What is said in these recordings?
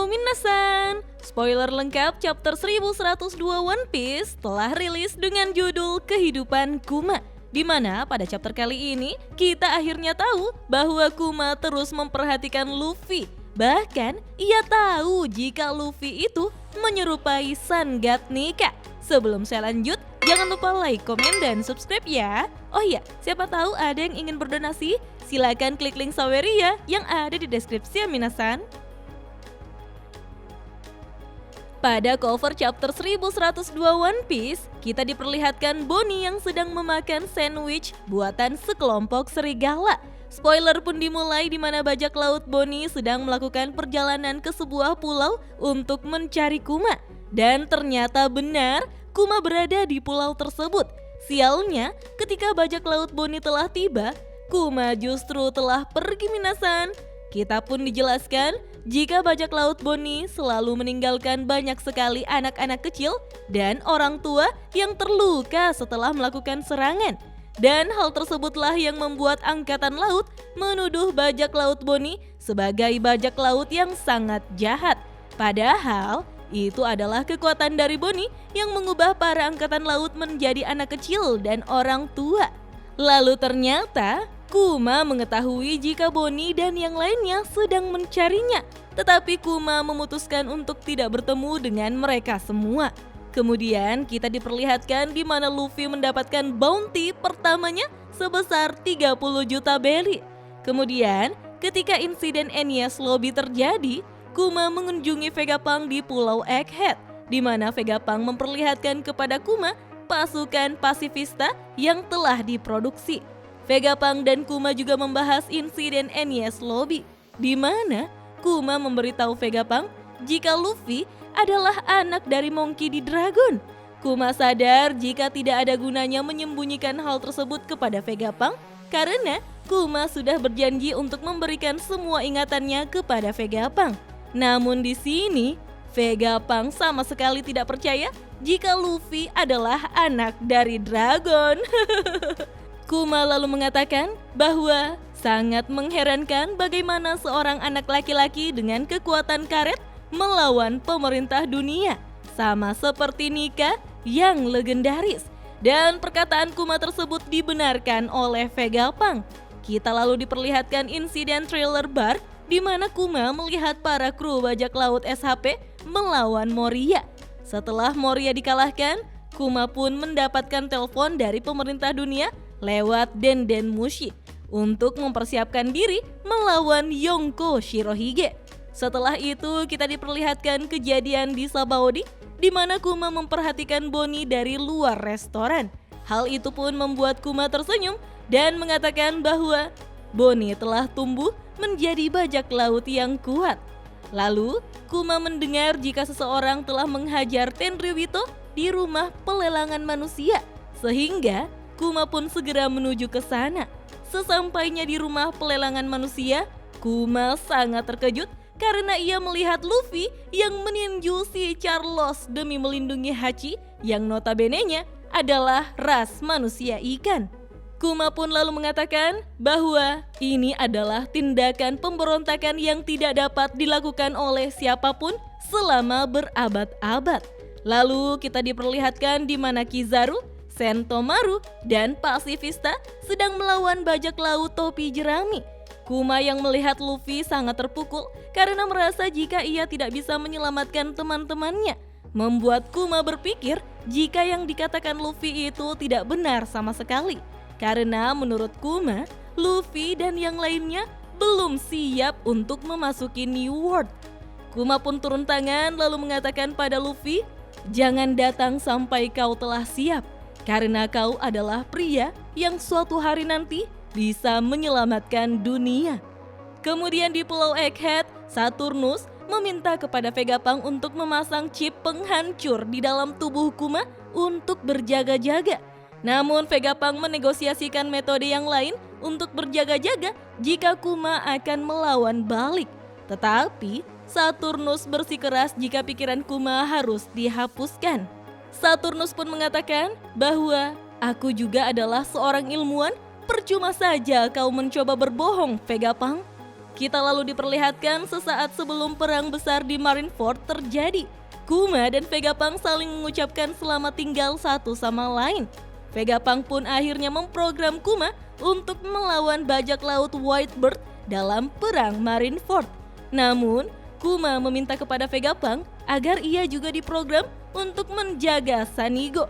Halo minasan, spoiler lengkap chapter 1102 One Piece telah rilis dengan judul Kehidupan Kuma. Di mana pada chapter kali ini kita akhirnya tahu bahwa Kuma terus memperhatikan Luffy. Bahkan ia tahu jika Luffy itu menyerupai Sun God Nika. Sebelum saya lanjut, jangan lupa like, komen, dan subscribe ya. Oh iya, siapa tahu ada yang ingin berdonasi? Silakan klik link Saweria yang ada di deskripsi ya minasan. Pada cover chapter 1102 One Piece, kita diperlihatkan Bonnie yang sedang memakan sandwich buatan sekelompok serigala. Spoiler pun dimulai di mana bajak laut Bonnie sedang melakukan perjalanan ke sebuah pulau untuk mencari Kuma. Dan ternyata benar, Kuma berada di pulau tersebut. Sialnya, ketika bajak laut Bonnie telah tiba, Kuma justru telah pergi minasan. Kita pun dijelaskan jika bajak laut Bonnie selalu meninggalkan banyak sekali anak-anak kecil dan orang tua yang terluka setelah melakukan serangan. Dan hal tersebutlah yang membuat angkatan laut menuduh bajak laut Bonnie sebagai bajak laut yang sangat jahat. Padahal itu adalah kekuatan dari Bonnie yang mengubah para angkatan laut menjadi anak kecil dan orang tua. Lalu ternyata Kuma mengetahui jika Bonnie dan yang lainnya sedang mencarinya, tetapi Kuma memutuskan untuk tidak bertemu dengan mereka semua. Kemudian kita diperlihatkan di mana Luffy mendapatkan bounty pertamanya sebesar 30 juta belly. Kemudian ketika insiden Enies Lobby terjadi, Kuma mengunjungi Vegapunk di Pulau Egghead, di mana Vegapunk memperlihatkan kepada Kuma pasukan pasifista yang telah diproduksi. Vegapunk dan Kuma juga membahas insiden Enies Lobby, di mana Kuma memberitahu Vegapunk jika Luffy adalah anak dari Monkey D. Dragon. Kuma sadar jika tidak ada gunanya menyembunyikan hal tersebut kepada Vegapunk karena Kuma sudah berjanji untuk memberikan semua ingatannya kepada Vegapunk. Namun di sini Vegapunk sama sekali tidak percaya jika Luffy adalah anak dari Dragon. Kuma lalu mengatakan bahwa sangat mengherankan bagaimana seorang anak laki-laki dengan kekuatan karet melawan pemerintah dunia, sama seperti Nika yang legendaris. Dan perkataan Kuma tersebut dibenarkan oleh Vegapunk. Kita lalu diperlihatkan insiden Thriller Bark di mana Kuma melihat para kru bajak laut SHP melawan Moria. Setelah Moria dikalahkan, Kuma pun mendapatkan telepon dari pemerintah dunia lewat Denden Mushi untuk mempersiapkan diri melawan Yonko Shirohige. Setelah itu kita diperlihatkan kejadian di Sabaody di mana Kuma memperhatikan Bonnie dari luar restoran. Hal itu pun membuat Kuma tersenyum dan mengatakan bahwa Bonnie telah tumbuh menjadi bajak laut yang kuat. Lalu Kuma mendengar jika seseorang telah menghajar Tenryubito di rumah pelelangan manusia, sehingga Kuma pun segera menuju ke sana. Sesampainya di rumah pelelangan manusia, Kuma sangat terkejut karena ia melihat Luffy yang meninju si Carlos demi melindungi Hachi yang notabene-nya adalah ras manusia ikan. Kuma pun lalu mengatakan bahwa ini adalah tindakan pemberontakan yang tidak dapat dilakukan oleh siapapun selama berabad-abad. Lalu kita diperlihatkan di mana Kizaru, Sentomaru, dan pasifista sedang melawan bajak laut topi jerami. Kuma yang melihat Luffy sangat terpukul karena merasa jika ia tidak bisa menyelamatkan teman-temannya. Membuat Kuma berpikir jika yang dikatakan Luffy itu tidak benar sama sekali. Karena menurut Kuma, Luffy dan yang lainnya belum siap untuk memasuki New World. Kuma pun turun tangan lalu mengatakan pada Luffy, "Jangan datang sampai kau telah siap. Karena kau adalah pria yang suatu hari nanti bisa menyelamatkan dunia." Kemudian di Pulau Egghead, Saturnus meminta kepada Vegapunk untuk memasang chip penghancur di dalam tubuh Kuma untuk berjaga-jaga. Namun Vegapunk menegosiasikan metode yang lain untuk berjaga-jaga jika Kuma akan melawan balik. Tetapi Saturnus bersikeras jika pikiran Kuma harus dihapuskan. Saturnus pun mengatakan bahwa aku juga adalah seorang ilmuwan, percuma saja kau mencoba berbohong, Vegapunk. Kita lalu diperlihatkan sesaat sebelum perang besar di Marineford terjadi. Kuma dan Vegapunk saling mengucapkan selamat tinggal satu sama lain. Vegapunk pun akhirnya memprogram Kuma untuk melawan bajak laut Whitebird dalam perang Marineford. Namun, Kuma meminta kepada Vegapunk agar ia juga diprogram untuk menjaga Sanigo.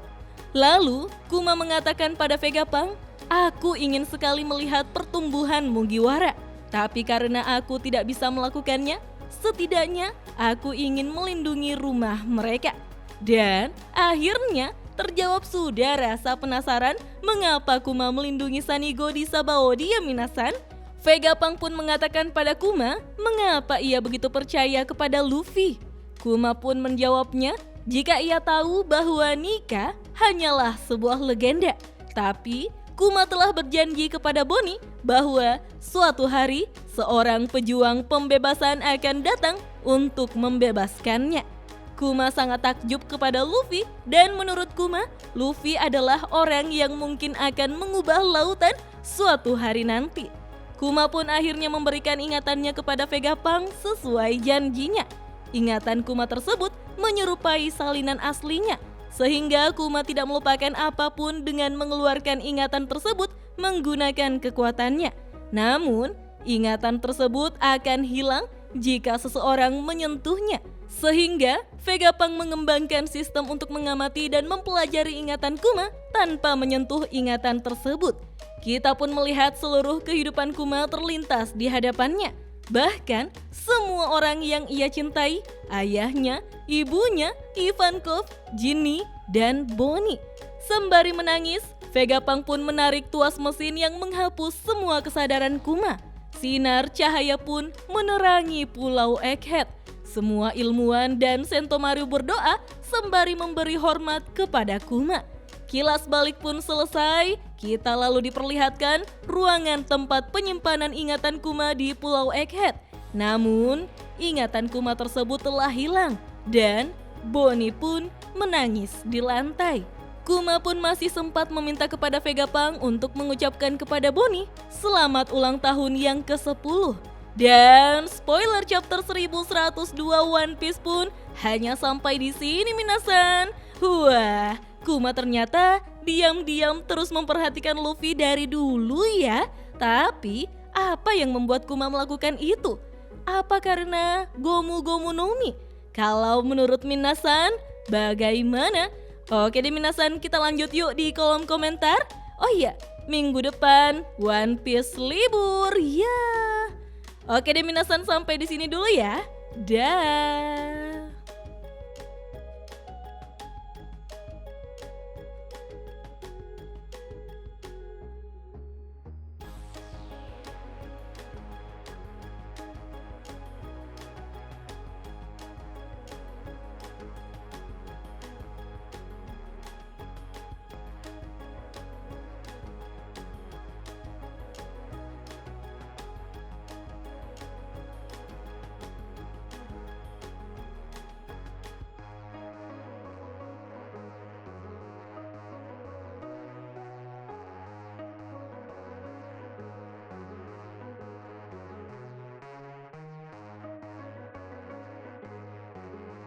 Lalu, Kuma mengatakan pada Vegapunk, "Aku ingin sekali melihat pertumbuhan Mugiwara, tapi karena aku tidak bisa melakukannya, setidaknya aku ingin melindungi rumah mereka." Dan akhirnya terjawab sudah rasa penasaran mengapa Kuma melindungi Sanigo di Sabaody ya minasan? Vegapunk pun mengatakan pada Kuma mengapa ia begitu percaya kepada Luffy. Kuma pun menjawabnya jika ia tahu bahwa Nika hanyalah sebuah legenda. Tapi Kuma telah berjanji kepada Bonnie bahwa suatu hari seorang pejuang pembebasan akan datang untuk membebaskannya. Kuma sangat takjub kepada Luffy dan menurut Kuma, Luffy adalah orang yang mungkin akan mengubah lautan suatu hari nanti. Kuma pun akhirnya memberikan ingatannya kepada Vegapunk sesuai janjinya. Ingatan Kuma tersebut menyerupai salinan aslinya, sehingga Kuma tidak melupakan apapun dengan mengeluarkan ingatan tersebut menggunakan kekuatannya. Namun, ingatan tersebut akan hilang jika seseorang menyentuhnya. Sehingga Vegapunk mengembangkan sistem untuk mengamati dan mempelajari ingatan Kuma tanpa menyentuh ingatan tersebut. Kita pun melihat seluruh kehidupan Kuma terlintas di hadapannya. Bahkan semua orang yang ia cintai, ayahnya, ibunya, Ivankov, Ginny, dan Bonnie. Sembari menangis, Vegapunk pun menarik tuas mesin yang menghapus semua kesadaran Kuma. Sinar cahaya pun menerangi Pulau Egghead. Semua ilmuwan dan Sentomaru berdoa sembari memberi hormat kepada Kuma. Kilas balik pun selesai, kita lalu diperlihatkan ruangan tempat penyimpanan ingatan Kuma di Pulau Egghead. Namun, ingatan Kuma tersebut telah hilang dan Bonnie pun menangis di lantai. Kuma pun masih sempat meminta kepada Vegapunk untuk mengucapkan kepada Bonnie selamat ulang tahun yang ke-10. Dan spoiler chapter 1102 One Piece pun hanya sampai di sini minasan. Wah, Kuma ternyata diam-diam terus memperhatikan Luffy dari dulu ya. Tapi apa yang membuat Kuma melakukan itu? Apa karena Gomu Gomu no Mi? Kalau menurut minasan, bagaimana? Oke deh minasan, kita lanjut yuk di kolom komentar. Oh iya, minggu depan One Piece libur ya. Oke deh minasan, sampai di sini dulu ya. Dah.